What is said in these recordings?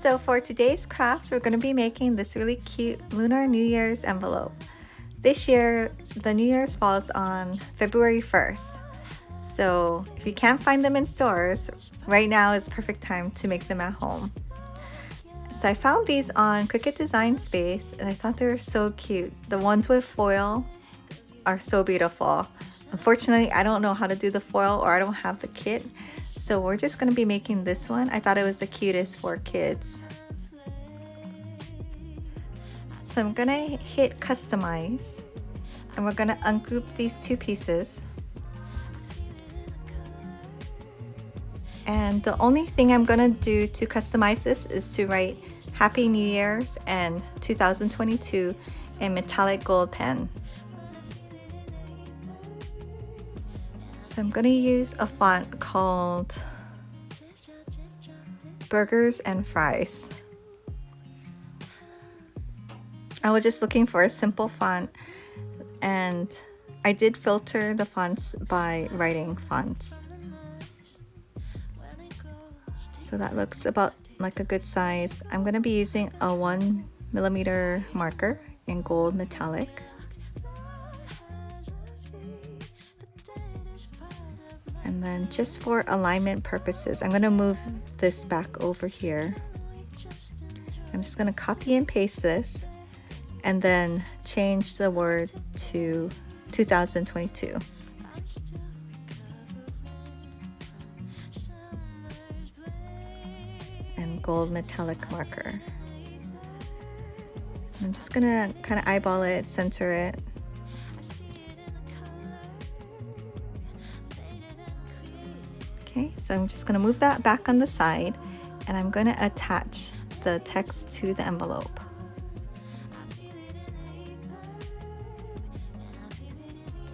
So for today's craft, we're going to be making this really cute Lunar New Year's envelope. This year, the New Year's falls on February 1st. So if you can't find them in stores, right now is the perfect time to make them at home. So I found these on Cricut Design Space and I thought they were so cute. The ones with foil are so beautiful. Unfortunately, I don't know how to do the foil or I don't have the kit. So we're just going to be making this one. I thought it was the cutest for kids. So I'm going to hit customize and we're going to ungroup these two pieces. And the only thing I'm going to do to customize this is to write Happy New Year's and 2022 in metallic gold pen. So I'm going to use a font called Burgers and Fries. I was just looking for a simple font and I did filter the fonts by writing fonts. So that looks about like a good size. I'm going to be using a 1mm marker in gold metallic. And then just for alignment purposes, I'm going to move this back over here. I'm just going to copy and paste this and then change the word to 2022. And gold metallic marker. I'm just going to kind of eyeball it, center it. Okay, so I'm just going to move that back on the side and I'm going to attach the text to the envelope.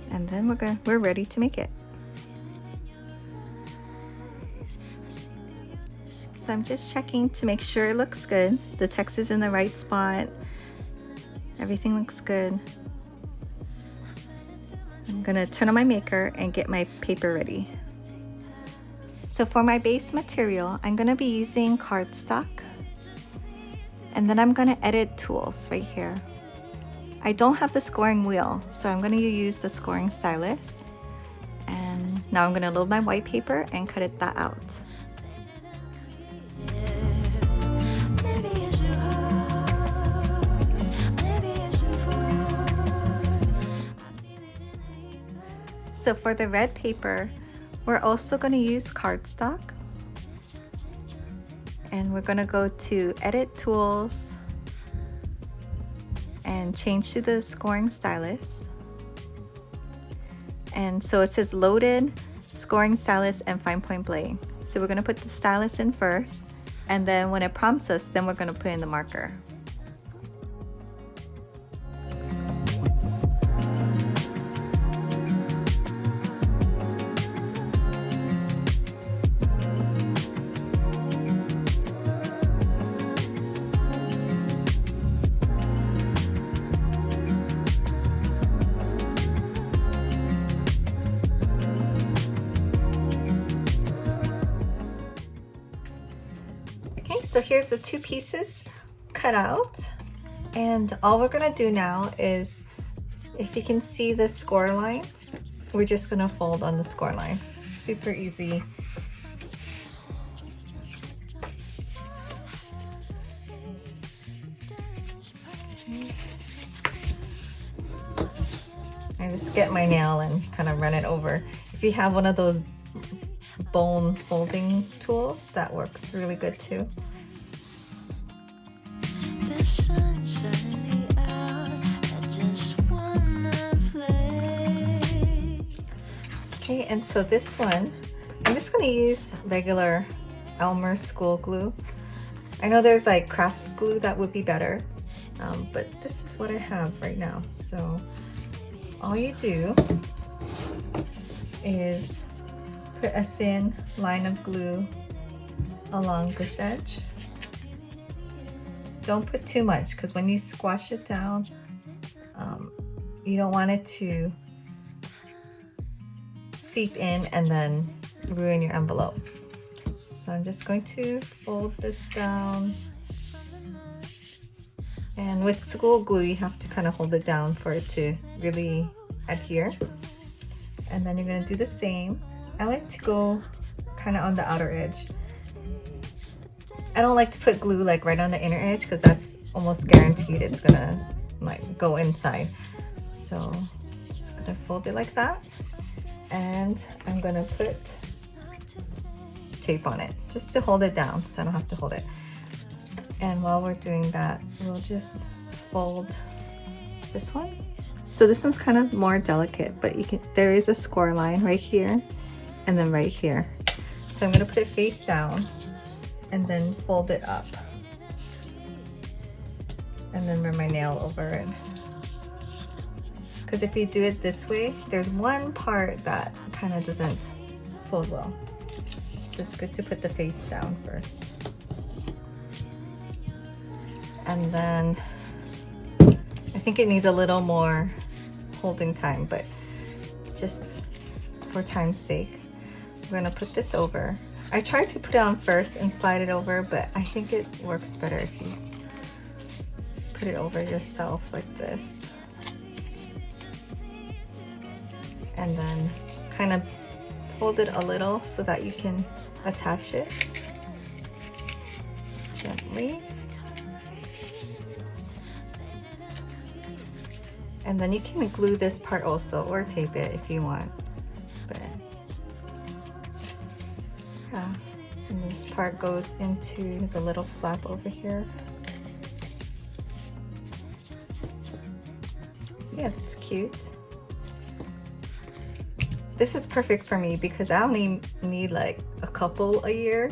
And then we're ready to make it. So I'm just checking to make sure it looks good. The text is in the right spot. Everything looks good. I'm going to turn on my maker and get my paper ready. So for my base material, I'm going to be using cardstock. And then I'm going to edit tools right here. I don't have the scoring wheel, so I'm going to use the scoring stylus. And now I'm going to load my white paper and cut that out. So for the red paper, we're also going to use cardstock. And we're going to go to edit tools and change to the scoring stylus. And so it says loaded, scoring stylus, and fine point blade. So we're going to put the stylus in first, and then when it prompts us, then we're going to put in the marker. So here's the two pieces cut out, and all we're gonna do now is, if you can see the score lines, we're just gonna fold on the score lines. Super easy. I just get my nail and kind of run it over. If you have one of those bone folding tools, that works really good too. Okay, and so this one, I'm just going to use regular Elmer school glue. I know there's like craft glue that would be better, but this is what I have right now. So all you do is put a thin line of glue along this edge. Don't put too much, because when you squash it down, you don't want it to seep in and then ruin your envelope. So I'm just going to fold this down And with school glue, you have to kind of hold it down for it to really adhere. And then you're gonna do the same. I like to go kind of on the outer edge. I don't like to put glue like right on the inner edge because that's almost guaranteed it's gonna like go inside. So just gonna fold it like that. And I'm gonna put tape on it just to hold it down so I don't have to hold it. And while we're doing that, we'll just fold this one. So this one's kind of more delicate, but there is a score line right here and then right here. So I'm gonna put it face down and then fold it up. And then run my nail over it. Because if you do it this way, there's one part that kind of doesn't fold well. So it's good to put the face down first. And then I think it needs a little more holding time, but just for time's sake, we're gonna put this over. I tried to put it on first and slide it over, but I think it works better if you put it over yourself like this. And then kind of fold it a little so that you can attach it gently. And then you can glue this part also or tape it if you want. But yeah, and this part goes into the little flap over here. Yeah, that's cute. This is perfect for me because I only need like a couple a year.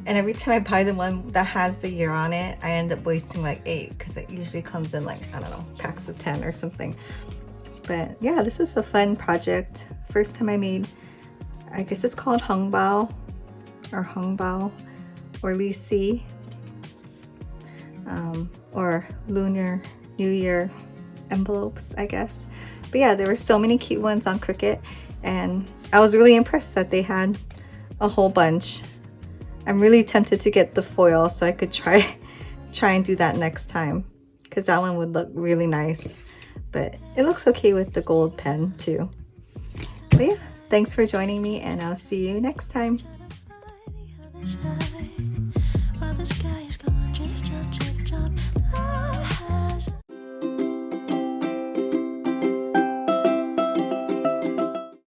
And every time I buy the one that has the year on it, I end up wasting like 8 because it usually comes in like, I don't know, packs of 10 or something. But yeah, this was a fun project. First time I made, I guess it's called Hongbao or Lisi, or Lunar New Year envelopes, I guess. But yeah, there were so many cute ones on Cricut, and I was really impressed that they had a whole bunch. I'm really tempted to get the foil so I could try and do that next time, because that one would look really nice. But it looks okay with the gold pen too. But yeah, thanks for joining me, and I'll see you next time.